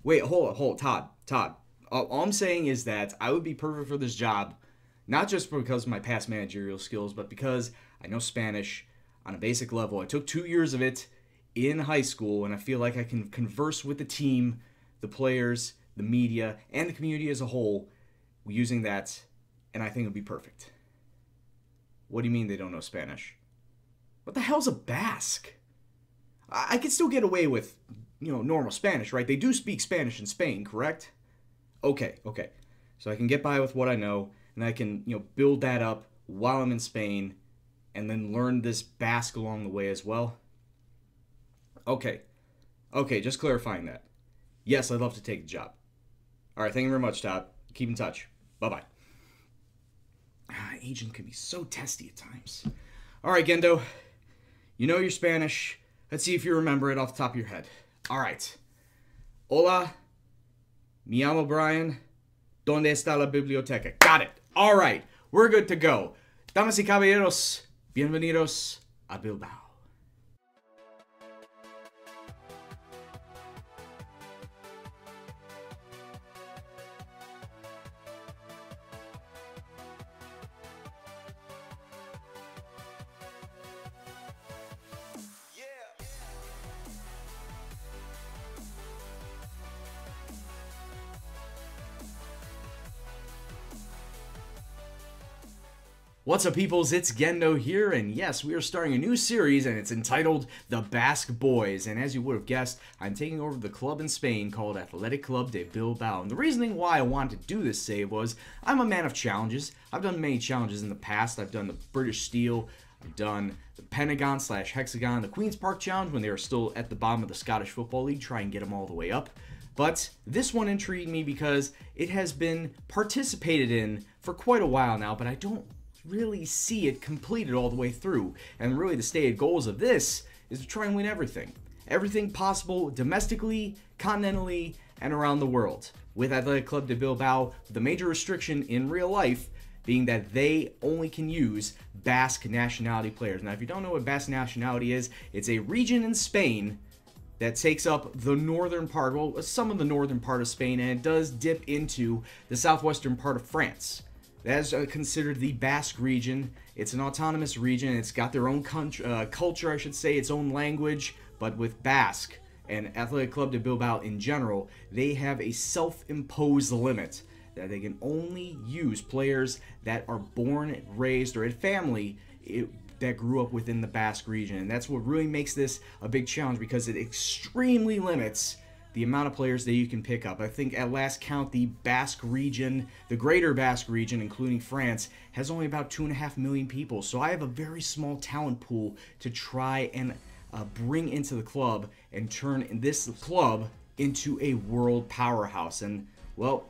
Wait, hold, Todd. All I'm saying is that I would be perfect for this job, not just because of my past managerial skills, but because I know Spanish on a basic level. I took 2 years of it in high school, and I feel like I can converse with the team, the players, the media, and the community as a whole using that, and I think it would be perfect. What do you mean they don't know Spanish? What the hell's a Basque? I could still get away with, normal Spanish, right? They do speak Spanish in Spain, correct? Okay. So I can get by with what I know, and I can, build that up while I'm in Spain, and then learn this Basque along the way as well. Okay, just clarifying that. Yes, I'd love to take the job. All right, thank you very much, Todd. Keep in touch. Bye-bye. Agent can be so testy at times. All right, Gendo. You know your Spanish. Let's see if you remember it off the top of your head. All right. Hola. Me llamo Brian. ¿Dónde está la biblioteca? Got it. All right. We're good to go. Damas y caballeros, bienvenidos a Bilbao. What's up, peoples? It's Gendo here, and yes, we are starting a new series, and it's entitled The Basque Boys. And as you would have guessed, I'm taking over the club in Spain called Athletic Club de Bilbao. And the reasoning why I wanted to do this save was I'm a man of challenges. I've done many challenges in the past. I've done the British Steel, I've done the Pentagon / Hexagon, the Queen's Park Challenge when they were still at the bottom of the Scottish Football League, try and get them all the way up. But this one intrigued me because it has been participated in for quite a while now, but I don't really see it completed all the way through. And really the stated goals of this is to try and win everything possible domestically, continentally, and around the world. With Athletic Club de Bilbao, the major restriction in real life being that they only can use Basque nationality players. Now, if you don't know what Basque nationality is, it's a region in Spain that takes up the northern part, well, some of the northern part of Spain, and it does dip into the southwestern part of France. That is considered the Basque region. It's an autonomous region. It's got their own culture, I should say, its own language. But with Basque and Athletic Club de Bilbao in general, they have a self-imposed limit that they can only use players that are born, raised, or in family that grew up within the Basque region. And that's what really makes this a big challenge, because it extremely limits the amount of players that you can pick up. I think at last count, the Basque region, the greater Basque region, including France, has only about 2.5 million people. So I have a very small talent pool to try and bring into the club and turn this club into a world powerhouse. And, well,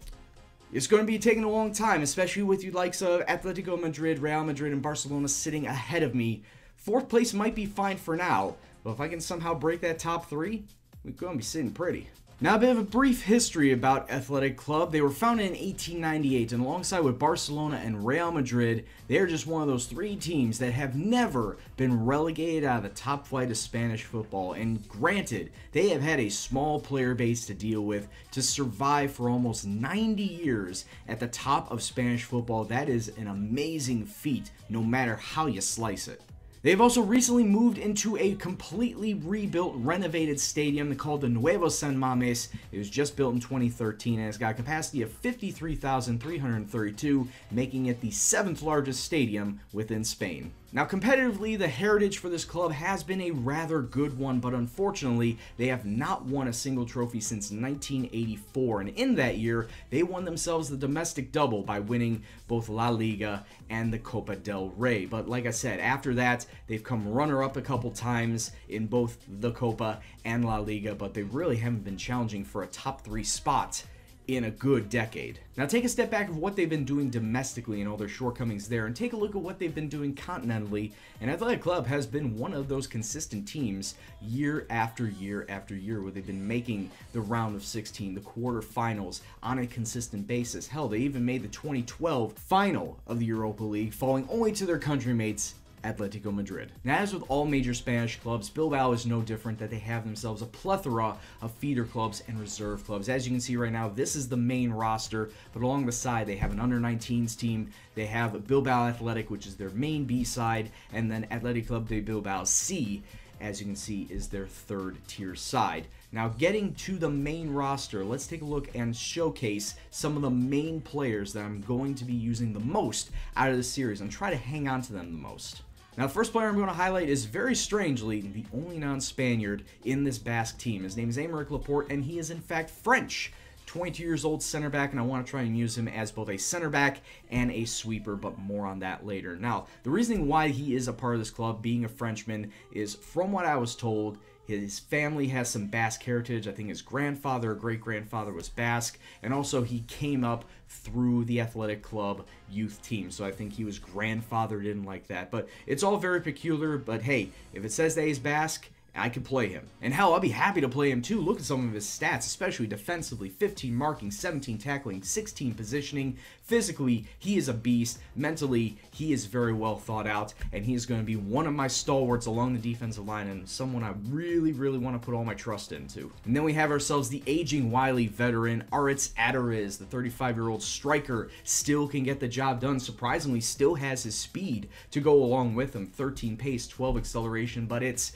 it's going to be taking a long time, especially with you likes of Atletico Madrid, Real Madrid, and Barcelona sitting ahead of me. 4th place might be fine for now, but if I can somehow break that top 3, we're going to be sitting pretty. Now, a bit of a brief history about Athletic Club. They were founded in 1898, and alongside with Barcelona and Real Madrid, they are just one of those 3 teams that have never been relegated out of the top flight of Spanish football. And granted, they have had a small player base to deal with to survive for almost 90 years at the top of Spanish football. That is an amazing feat, no matter how you slice it. They've also recently moved into a completely rebuilt, renovated stadium called the Nuevo San Mames. It was just built in 2013 and it's got a capacity of 53,332, making it the 7th largest stadium within Spain. Now, competitively, the heritage for this club has been a rather good one, but unfortunately, they have not won a single trophy since 1984, and in that year, they won themselves the domestic double by winning both La Liga and the Copa del Rey. But like I said, after that, they've come runner-up a couple times in both the Copa and La Liga, but they really haven't been challenging for a top 3 spot in a good decade. Now take a step back of what they've been doing domestically and all their shortcomings there, and take a look at what they've been doing continentally, and Athletic Club has been one of those consistent teams year after year after year, where they've been making the round of 16, the quarterfinals on a consistent basis. Hell, they even made the 2012 final of the Europa League, falling only to their countrymates Atletico Madrid. Now, as with all major Spanish clubs, Bilbao is no different, that they have themselves a plethora of feeder clubs and reserve clubs. As you can see right now, this is the main roster, but along the side, they have an under-19s team. They have Bilbao Athletic, which is their main B side, and then Athletic Club de Bilbao C, as you can see, is their third tier side. Now, getting to the main roster, let's take a look and showcase some of the main players that I'm going to be using the most out of the series and try to hang on to them the most. Now, the first player I'm going to highlight is, very strangely, the only non-Spaniard in this Basque team. His name is Aymeric Laporte, and he is, in fact, French. 22 years old, center back, and I want to try and use him as both a center back and a sweeper, but more on that later. Now, the reasoning why he is a part of this club, being a Frenchman, is, from what I was told, his family has some Basque heritage. I think his grandfather or great-grandfather was Basque, and also he came up through the athletic club youth team, so I think he was grandfathered in like that. But it's all very peculiar, but hey, if it says that he's Basque, I could play him. And hell, I'll be happy to play him too. Look at some of his stats, especially defensively. 15 marking, 17 tackling, 16 positioning. Physically, he is a beast. Mentally, he is very well thought out, and he is going to be one of my stalwarts along the defensive line, and someone I really, really want to put all my trust into. And then we have ourselves the aging, wily veteran, Aritz Adariz, the 35-year-old striker, still can get the job done. Surprisingly, still has his speed to go along with him. 13 pace, 12 acceleration, but it's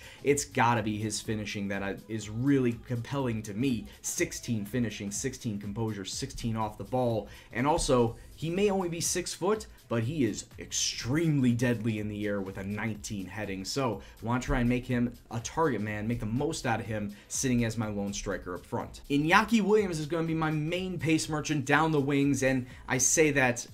gotta be his finishing that is really compelling to me. 16 finishing, 16 composure, 16 off the ball, and also he may only be 6 foot, but he is extremely deadly in the air with a 19 heading. So I want to try and make him a target man, make the most out of him sitting as my lone striker up front. Iñaki Williams is going to be my main pace merchant down the wings, and I say that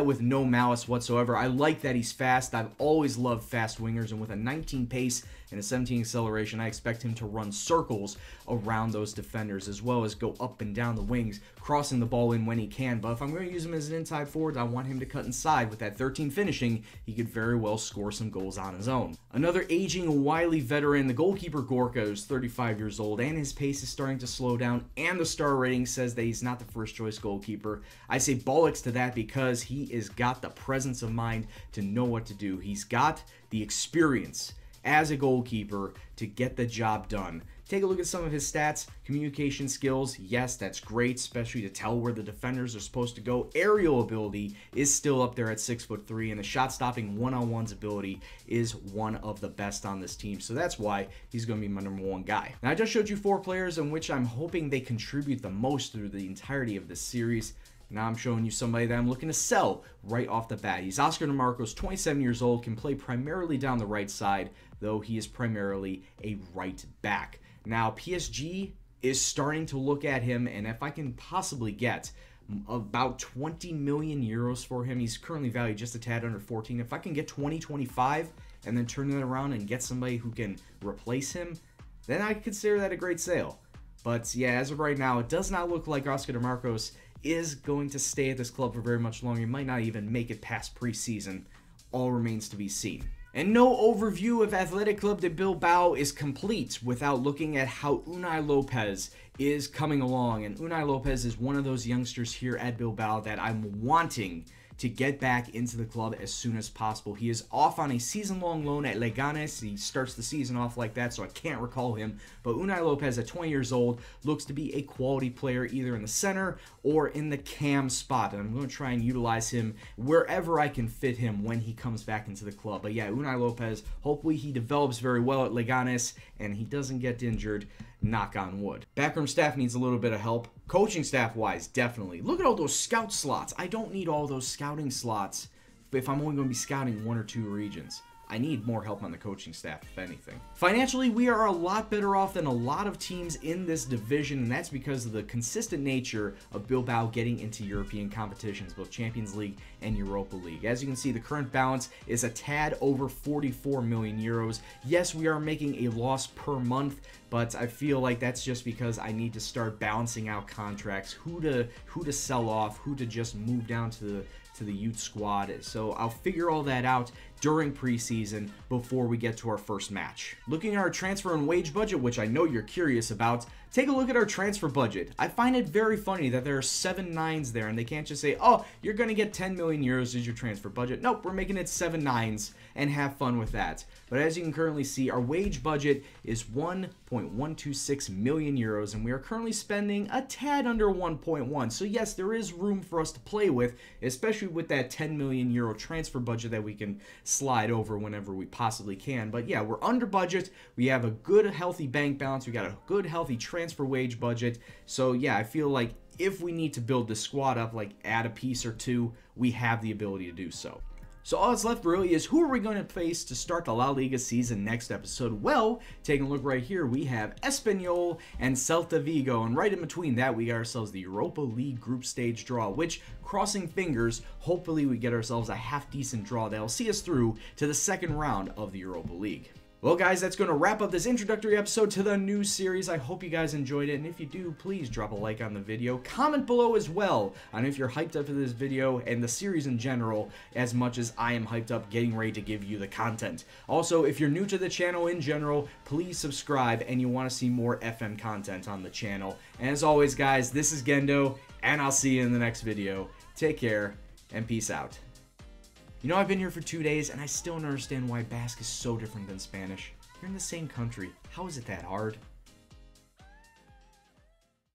with no malice whatsoever. I like that he's fast. I've always loved fast wingers, and with a 19 pace and a 17 acceleration, I expect him to run circles around those defenders, as well as go up and down the wings, crossing the ball in when he can. But if I'm going to use him as an inside forward, I want him to cut inside. With that 13 finishing, he could very well score some goals on his own. Another aging, wily veteran, the goalkeeper Gorka, is 35 years old, and his pace is starting to slow down, and the star rating says that he's not the first choice goalkeeper. I say bollocks to that, because he has got the presence of mind to know what to do. He's got the experience as a goalkeeper to get the job done. Take a look at some of his stats. Communication skills, yes, that's great, especially to tell where the defenders are supposed to go. Aerial ability is still up there at 6'3", and the shot-stopping one-on-ones ability is one of the best on this team. So that's why he's going to be my #1 guy. Now, I just showed you 4 players in which I'm hoping they contribute the most through the entirety of this series. Now I'm showing you somebody that I'm looking to sell right off the bat. He's Oscar DeMarcos, 27 years old, can play primarily down the right side, though he is primarily a right back. Now, PSG is starting to look at him, and if I can possibly get about 20 million euros for him, he's currently valued just a tad under 14. If I can get 20, 25, and then turn that around and get somebody who can replace him, then I consider that a great sale. But yeah, as of right now, it does not look like Oscar DeMarcos is going to stay at this club for very much longer. He might not even make it past preseason. All remains to be seen. And no overview of Athletic Club de Bilbao is complete without looking at how Unai Lopez is coming along. And Unai Lopez is one of those youngsters here at Bilbao that I'm wanting to get back into the club as soon as possible. He is off on a season-long loan at Leganes. He starts the season off like that, so I can't recall him. But Unai Lopez, at 20 years old, looks to be a quality player either in the center or in the cam spot. And I'm going to try and utilize him wherever I can fit him when he comes back into the club. But yeah, Unai Lopez, hopefully he develops very well at Leganes and he doesn't get injured. Knock on wood. Backroom staff needs a little bit of help. Coaching staff-wise, definitely. Look at all those scout slots. I don't need all those scouting slots if I'm only going to be scouting 1 or 2 regions. I need more help on the coaching staff, if anything. Financially, we are a lot better off than a lot of teams in this division, and that's because of the consistent nature of Bilbao getting into European competitions, both Champions League and Europa League. As you can see, the current balance is a tad over 44 million euros. Yes, we are making a loss per month, but I feel like that's just because I need to start balancing out contracts, who to sell off, who to just move down to the youth squad. So I'll figure all that out during preseason before we get to our first match. Looking at our transfer and wage budget, which I know you're curious about, take a look at our transfer budget. I find it very funny that there are 7 nines there, and they can't just say, oh, you're going to get 10 million euros as your transfer budget. Nope, we're making it 7 nines, and have fun with that. But as you can currently see, our wage budget is 1.126 million euros, and we are currently spending a tad under 1.1. So yes, there is room for us to play with, especially with that 10 million euro transfer budget that we can slide over whenever we possibly can. But yeah, we're under budget. We have a good, healthy bank balance. We got a good, healthy transfer wage budget. So yeah, I feel like if we need to build the squad up, like add a piece or two, we have the ability to do so. So all that's left really is, who are we going to face to start the La Liga season next episode? Well, taking a look right here, we have Espanyol and Celta Vigo, and right in between that, we got ourselves the Europa League group stage draw, which, crossing fingers, hopefully we get ourselves a half-decent draw that'll see us through to the second round of the Europa League. Well guys, that's going to wrap up this introductory episode to the new series. I hope you guys enjoyed it, and if you do, please drop a like on the video. Comment below as well on if you're hyped up for this video and the series in general as much as I am hyped up getting ready to give you the content. Also, if you're new to the channel in general, please subscribe and you want to see more FM content on the channel. And as always guys, this is Gendo, and I'll see you in the next video. Take care, and peace out. You know, I've been here for 2 days, and I still don't understand why Basque is so different than Spanish. You're in the same country. How is it that hard?